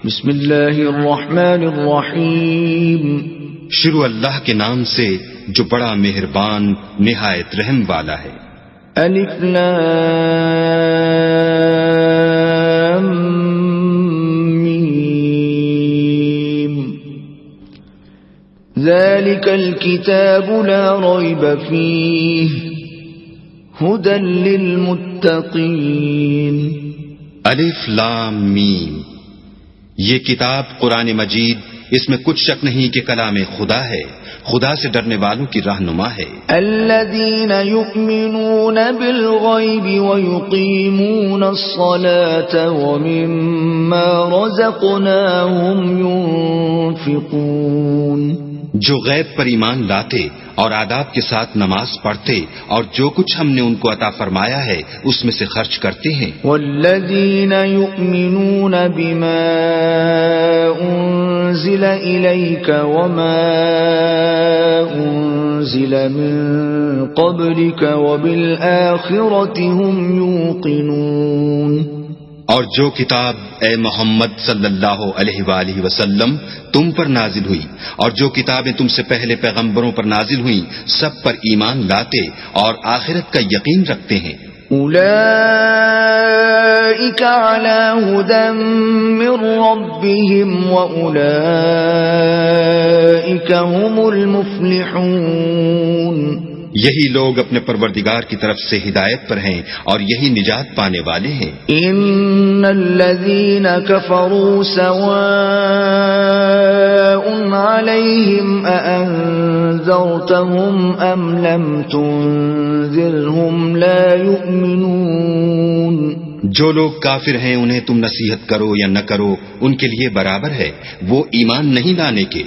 بسم اللہ الرحمن الرحیم. شروع اللہ کے نام سے جو بڑا مہربان نہایت رحم والا ہے. الف لام میم. ذلك الكتاب لا ريب فيه هدى للمتقين. الف لام میم. یہ کتاب قرآن مجید، اس میں کچھ شک نہیں کہ کلام خدا ہے، خدا سے ڈرنے والوں کی رہنما ہے. الذين يؤمنون بالغيب ويقيمون الصلاة ومما رزقناهم ينفقون. جو غیب پر ایمان لاتے اور آداب کے ساتھ نماز پڑھتے اور جو کچھ ہم نے ان کو عطا فرمایا ہے اس میں سے خرچ کرتے ہیں. والذین یؤمنون بما انزل الیک وما انزل من قبلک وبالآخرة هم یوقنون. اور جو کتاب اے محمد صلی اللہ علیہ وآلہ وسلم تم پر نازل ہوئی اور جو کتابیں تم سے پہلے پیغمبروں پر نازل ہوئیں سب پر ایمان لاتے اور آخرت کا یقین رکھتے ہیں. اولئک علی ھدی من ربہم واولئک هم المفلحون. یہی لوگ اپنے پروردگار کی طرف سے ہدایت پر ہیں اور یہی نجات پانے والے ہیں. ان الذین کفروا سواء علیہم اانذرتهم ام لم تنذرهم لا یؤمنون. جو لوگ کافر ہیں انہیں تم نصیحت کرو یا نہ کرو ان کے لیے برابر ہے، وہ ایمان نہیں لانے کے.